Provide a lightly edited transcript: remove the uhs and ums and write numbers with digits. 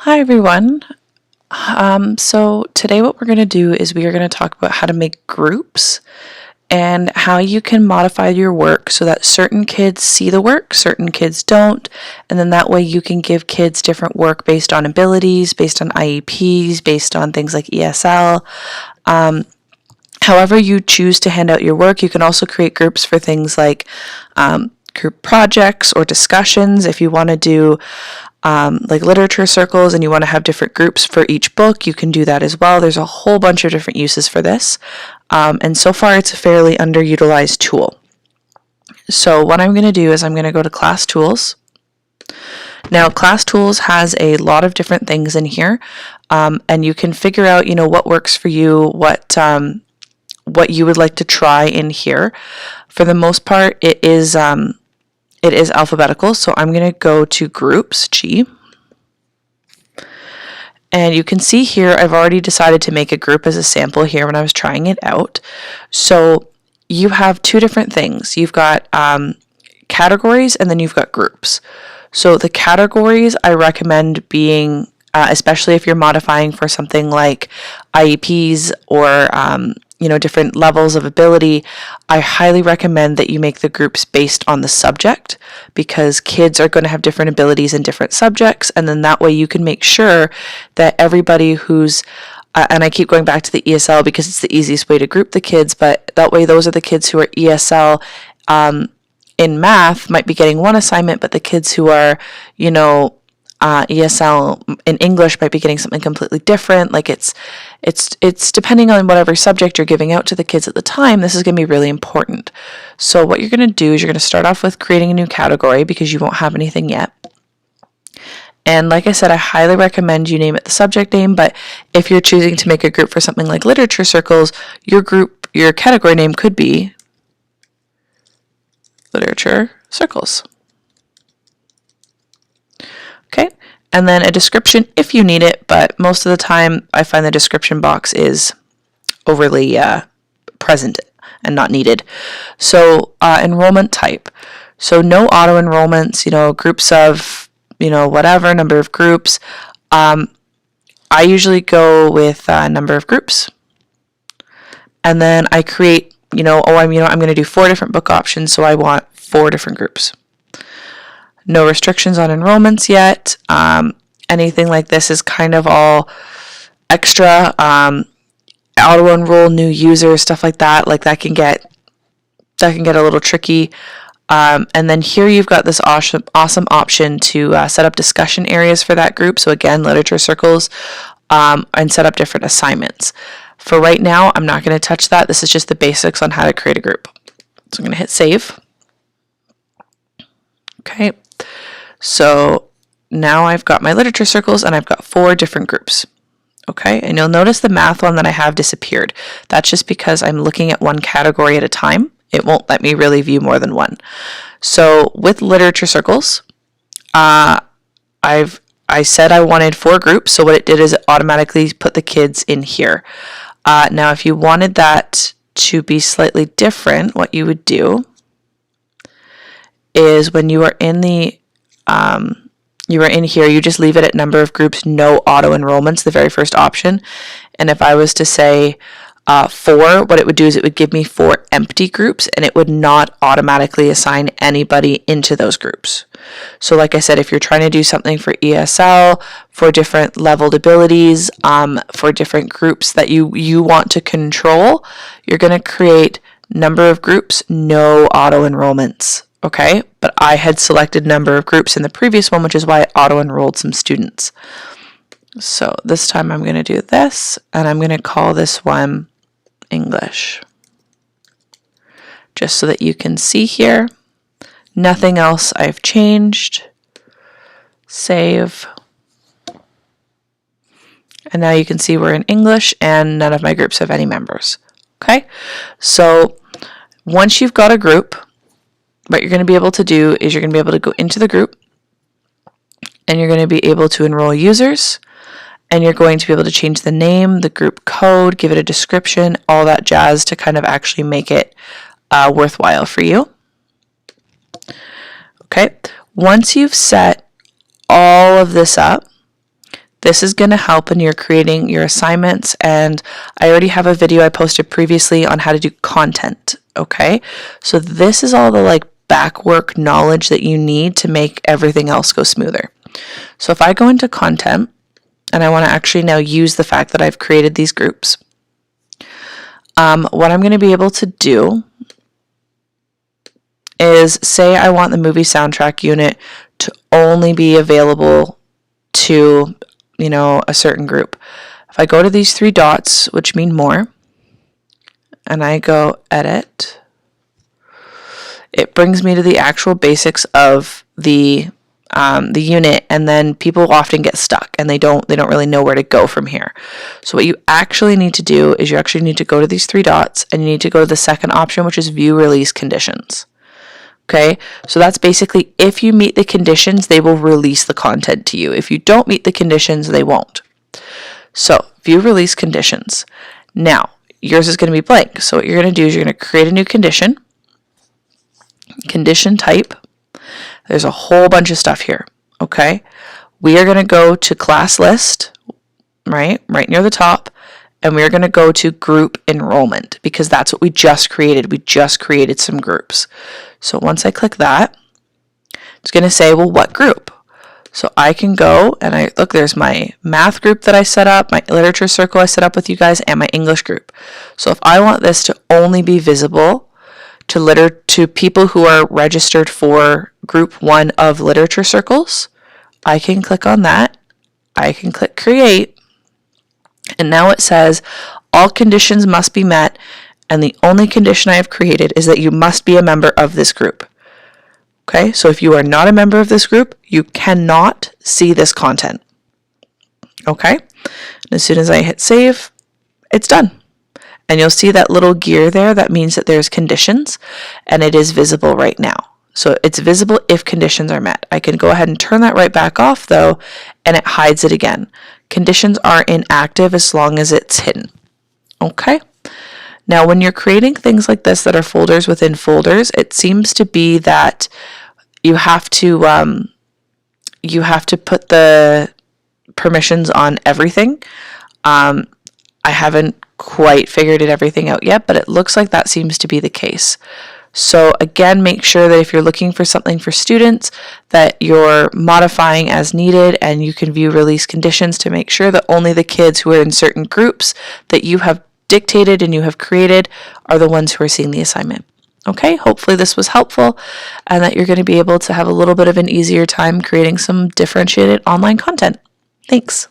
Hi everyone. So today what we're going to do is we are going to talk about how to make groups and how you can modify your work so that certain kids see the work, certain kids don't, and then that way you can give kids different work based on abilities, based on IEPs, based on things like ESL. However you choose to hand out your work, you can also create groups for things like group projects or discussions. If you want to do like literature circles and you want to have different groups for each book, you can do that as well. There's a whole bunch of different uses for this. And so far it's a fairly underutilized tool. So what I'm going to do is I'm going to go to Class Tools. Now Class Tools has a lot of different things in here, and you can figure out, what works for you, what you would like to try in here. For the most part, it is alphabetical, so I'm going to go to Groups, G. And you can see here, I've already decided to make a group as a sample here when I was trying it out. So you have two different things. You've got categories and then you've got groups. So the categories I recommend being, especially if you're modifying for something like IEPs or different levels of ability, I highly recommend that you make the groups based on the subject, because kids are going to have different abilities in different subjects, and then that way you can make sure that everybody who's and I keep going back to the ESL because it's the easiest way to group the kids, but that way those are the kids who are ESL in math might be getting one assignment, but the kids who are ESL in English might be getting something completely different. Like it's depending on whatever subject you're giving out to the kids at the time. This is going to be really important. So what you're going to do is you're going to start off with creating a new category because you won't have anything yet. And like I said, I highly recommend you name it the subject name, but if you're choosing to make a group for something like literature circles, your category name could be literature circles. Okay, and then a description if you need it, but most of the time I find the description box is overly present and not needed. So enrollment type. So no auto enrollments, groups of, whatever, number of groups. I usually go with number of groups. And then I create, I'm going to do 4 different book options, so I want 4 different groups. No restrictions on enrollments yet. Anything like this is kind of all extra. Auto enroll new users, stuff like that. Like that can get a little tricky. And then here you've got this awesome option to set up discussion areas for that group. So again, literature circles, and set up different assignments. For right now, I'm not going to touch that. This is just the basics on how to create a group. So I'm going to hit save. Okay. So now I've got my literature circles and I've got 4 different groups. Okay, and you'll notice the math one that I have disappeared. That's just because I'm looking at one category at a time. It won't let me really view more than one. So with literature circles, I said I wanted 4 groups, so what it did is it automatically put the kids in here. Now if you wanted that to be slightly different, what you would do is when you are in the here, you just leave it at number of groups, no auto enrollments, the very first option. And if I was to say 4, what it would do is it would give me 4 empty groups, and it would not automatically assign anybody into those groups. So like I said, if you're trying to do something for ESL, for different leveled abilities, for different groups that you want to control, you're going to create number of groups, no auto enrollments. Okay, but I had selected number of groups in the previous one, which is why I auto-enrolled some students. So this time I'm going to do this, and I'm going to call this one English. Just so that you can see here, nothing else I've changed. Save. And now you can see we're in English, and none of my groups have any members. Okay, so once you've got a group, what you're going to be able to do is you're going to be able to go into the group, and you're going to be able to enroll users, and you're going to be able to change the name, the group code, give it a description, all that jazz to kind of actually make it worthwhile for you. Okay, once you've set all of this up, This is going to help when you're creating your assignments, and I already have a video I posted previously on how to do content, okay? So this is all the like back work knowledge that you need to make everything else go smoother. So if I go into content, and I want to actually now use the fact that I've created these groups, what I'm going to be able to do is say I want the movie soundtrack unit to only be available to, you know, a certain group. If I go to these three dots, which mean more, and I go edit, it brings me to the actual basics of the unit, and then people often get stuck and they don't really know where to go from here. So what you actually need to do is you actually need to go to these three dots, and you need to go to the second option, which is view release conditions. Okay, so that's basically if you meet the conditions, they will release the content to you. If you don't meet the conditions, they won't. So view release conditions. Now, yours is going to be blank. So what you're going to do is you're going to create a new condition, condition type. There's a whole bunch of stuff here. Okay, we are going to go to class list, right near the top, and we're going to go to group enrollment because that's what we just created. We just created some groups. So once I click that, it's going to say, well, what group? So I can go and look, there's my math group that I set up, my literature circle I set up with you guys, and my English group. So if I want this to only be visible to people who are registered for group 1 of literature circles, I can click on that. I can click create. And now it says all conditions must be met, and the only condition I have created is that you must be a member of this group. Okay, so if you are not a member of this group, you cannot see this content. Okay, and as soon as I hit save, it's done. And you'll see that little gear there, that means that there's conditions, and it is visible right now. So it's visible if conditions are met. I can go ahead and turn that right back off though, and it hides it again. Conditions are inactive as long as it's hidden. Okay. Now, when you're creating things like this that are folders within folders, it seems to be that you have to put the permissions on everything. I haven't quite figured everything out yet, but it looks like that seems to be the case. So again, make sure that if you're looking for something for students, that you're modifying as needed, and you can view release conditions to make sure that only the kids who are in certain groups that you have dictated and you have created are the ones who are seeing the assignment. Okay, hopefully this was helpful, and that you're going to be able to have a little bit of an easier time creating some differentiated online content. Thanks.